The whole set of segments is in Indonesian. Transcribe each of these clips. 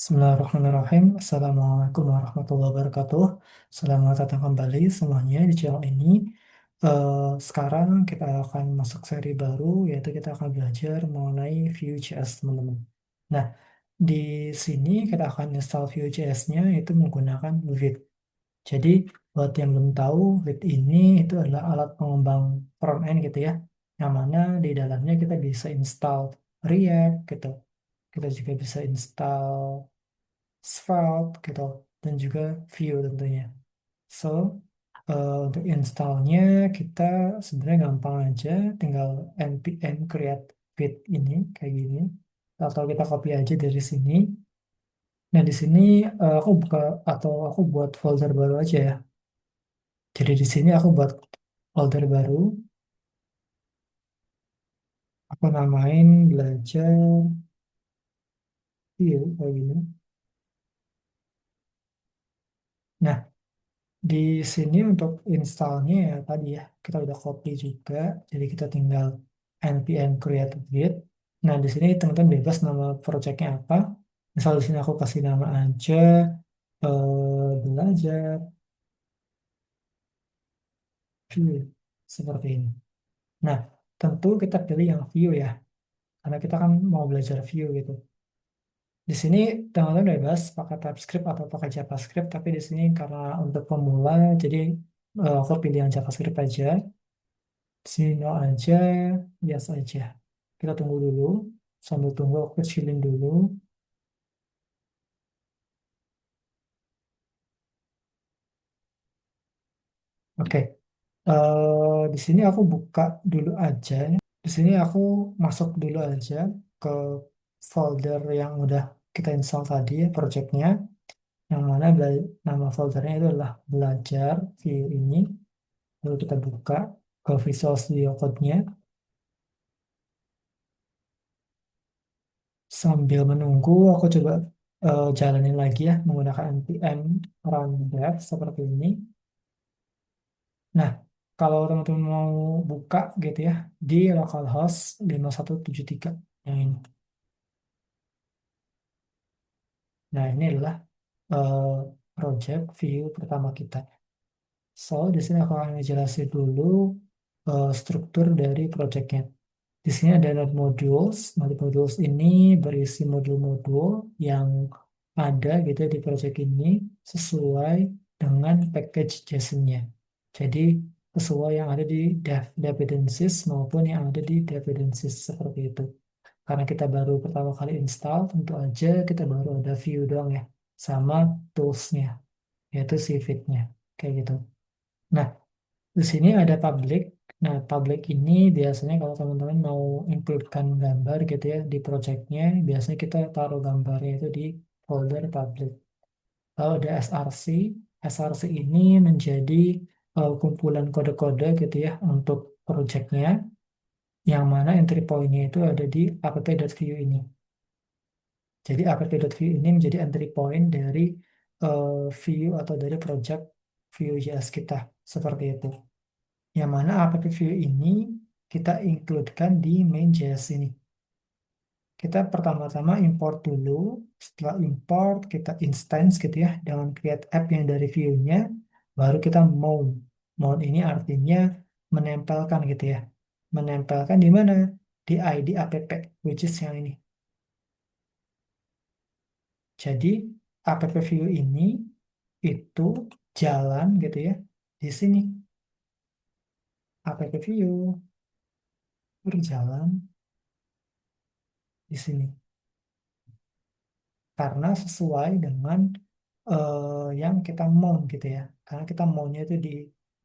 Bismillahirrahmanirrahim. Assalamualaikum warahmatullahi wabarakatuh. Selamat datang kembali semuanya di channel ini. Sekarang kita akan masuk seri baru, yaitu kita akan belajar mengenai Vue.js, teman-teman. Nah, di sini kita akan install Vue.js-nya itu menggunakan Vite. Jadi, buat yang belum tahu, Vite ini itu adalah alat pengembang front-end gitu ya, yang mana di dalamnya kita bisa install React gitu. Kita juga bisa install Svelte gitu dan juga Vue tentunya. So untuk installnya kita sebenarnya gampang aja, tinggal npm create Vite ini kayak gini, atau kita copy aja dari sini. Nah di sini aku buka atau aku buat folder baru aja ya. Jadi di sini aku buat folder baru, aku namain belajar Vue kayak gini. Nah, di sini untuk installnya ya tadi ya, kita udah copy juga, jadi kita tinggal npm create git. Nah, di sini teman-teman bebas nama projectnya apa. Misal di sini aku kasih nama aja belajar view seperti ini. Nah, tentu kita pilih yang view ya, karena kita kan mau belajar view gitu. Di sini teman-teman bebas pakai TypeScript atau pakai JavaScript, tapi di sini karena untuk pemula, jadi aku pilih yang JavaScript aja. Sino aja, biasa aja. Kita tunggu dulu. Sambil tunggu aku kecilin dulu. Oke. Di sini aku buka dulu aja. Di sini aku masuk dulu aja ke folder yang udah kita install tadi ya, projectnya. Yang mana nama foldernya itu adalah belajar view ini. Lalu kita buka ke Visual Studio Code-nya. Sambil menunggu, aku coba jalanin lagi ya menggunakan npm run dev seperti ini. Nah, kalau teman-teman mau buka gitu ya di localhost 5173 yang ini. Nah, ini adalah eh, project view pertama kita. So, di sini aku akan ngejelasin dulu struktur dari projectnya. Di sini ada node modules. Node modules ini berisi modul-modul yang ada gitu ya di project ini sesuai dengan package JSON-nya. Jadi sesuai yang ada di dependencies maupun yang ada di dependencies seperti itu. Karena kita baru pertama kali install, tentu aja kita baru ada view doang ya, sama tools-nya, yaitu si Vite-nya, kayak gitu. Nah, di sini ada public. Nah, public ini biasanya kalau teman-teman mau includekan gambar gitu ya di projectnya, biasanya kita taruh gambarnya itu di folder public. Lalu ada SRC. SRC ini menjadi kumpulan kode-kode gitu ya untuk projectnya, yang mana entry point-nya itu ada di app.view ini. Jadi app.view ini menjadi entry point dari view atau dari project Vue.js kita, seperti itu. Yang mana app.view ini kita includekan di main.js ini. Kita pertama-tama import dulu. Setelah import, kita instance gitu ya, dengan create app yang dari view-nya, baru kita mount. Mount ini artinya menempelkan gitu ya. Menempelkan di mana? Di ID app, which is yang ini. Jadi, app.view ini itu jalan gitu ya, di sini. App.view berjalan di sini. Karena sesuai dengan yang kita mount gitu ya. Karena kita mountnya itu di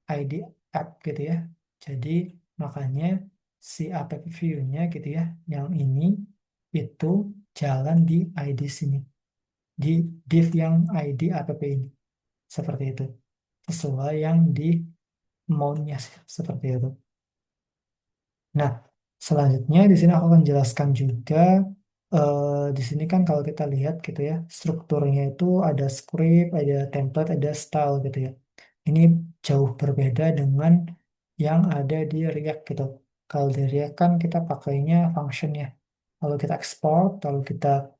ID app gitu ya. Jadi makanya si app view-nya gitu ya, yang ini itu jalan di ID sini, di div yang ID app ini. Seperti itu. Sesuai yang di mount-nya seperti itu. Nah, selanjutnya di sini aku akan jelaskan juga di sini kan kalau kita lihat gitu ya, strukturnya itu ada script, ada template, ada style gitu ya. Ini jauh berbeda dengan yang ada di React gitu. Kalau di React kan kita pakainya function ya. Lalu kita export, lalu kita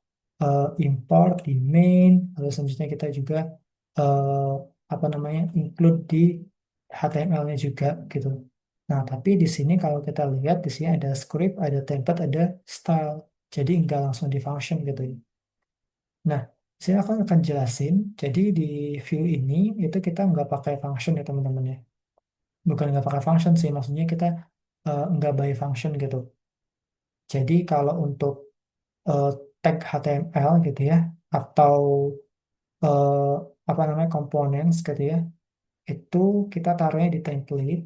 import di main, lalu selanjutnya kita juga apa namanya include di HTML-nya juga gitu. Nah, tapi di sini kalau kita lihat di sini ada script, ada template, ada style. Jadi nggak langsung di function gitu. Nah, di sini aku akan jelasin. Jadi di view ini itu kita nggak pakai function ya teman-teman ya. Bukan nggak pakai function sih, maksudnya kita nggak by function gitu. Jadi kalau untuk eh, tag HTML gitu ya, atau eh, apa namanya components gitu ya, itu kita taruhnya di template.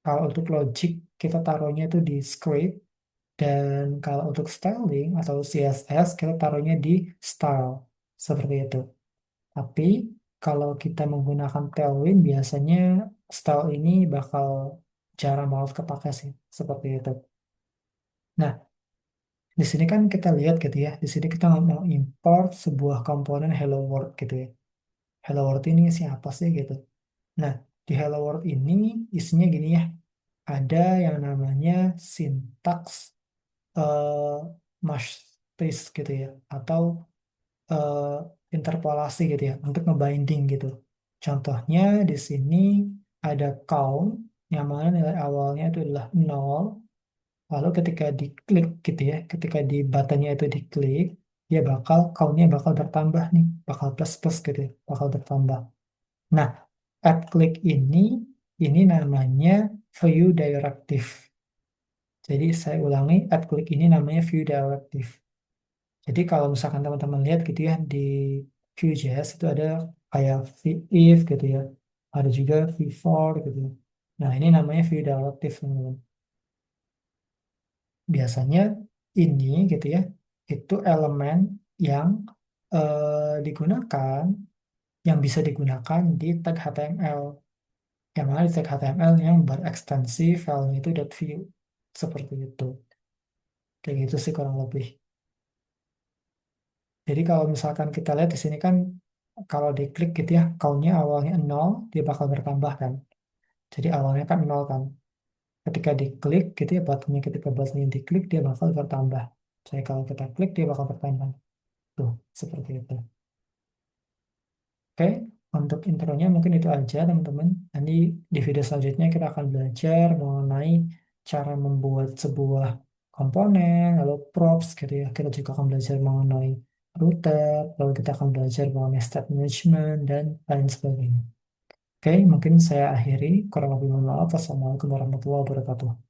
Kalau untuk logic kita taruhnya itu di script, dan kalau untuk styling atau CSS kita taruhnya di style seperti itu. Tapi kalau kita menggunakan Tailwind biasanya style ini bakal jarang banget kepake sih seperti itu. Nah, di sini kan kita lihat gitu ya. Di sini kita mau import sebuah komponen Hello World gitu ya. Hello World ini siapa sih gitu. Nah, di Hello World ini isinya gini ya. Ada yang namanya syntax eh matrice gitu ya, atau eh, interpolasi gitu ya untuk ngebinding gitu. Contohnya di sini ada count yang mana nilai awalnya itu adalah nol. Lalu ketika diklik gitu ya, ketika di buttonnya itu diklik, dia bakal countnya bakal bertambah nih, bakal plus plus gitu ya, bakal bertambah. Nah, add click ini namanya view directive. Jadi saya ulangi, add click ini namanya view directive. Jadi kalau misalkan teman-teman lihat gitu ya di Vue.js itu ada kayak if gitu ya, ada juga v-for gitu. Nah ini namanya view directive teman-teman. Biasanya ini gitu ya, itu elemen yang digunakan, yang bisa digunakan di tag HTML. Yang mana di tag HTML yang berekstensi filenya itu .view. Seperti itu. Kayak gitu sih kurang lebih. Jadi kalau misalkan kita lihat di sini kan kalau diklik gitu ya, countnya awalnya nol, dia bakal bertambah kan. Jadi awalnya kan nol kan. Ketika diklik gitu ya, ketika buttonnya diklik, dia bakal bertambah. Jadi kalau kita klik, dia bakal bertambah. Tuh, seperti itu. Oke, untuk intronya mungkin itu aja teman-teman. Nanti di video selanjutnya kita akan belajar mengenai cara membuat sebuah komponen, lalu props gitu ya. Kita juga akan belajar mengenai router, lalu kita akan belajar mengenai state management, dan lain sebagainya. Oke, mungkin saya akhiri. Kurang lebih mohon maaf. Wassalamualaikum warahmatullahi wabarakatuh.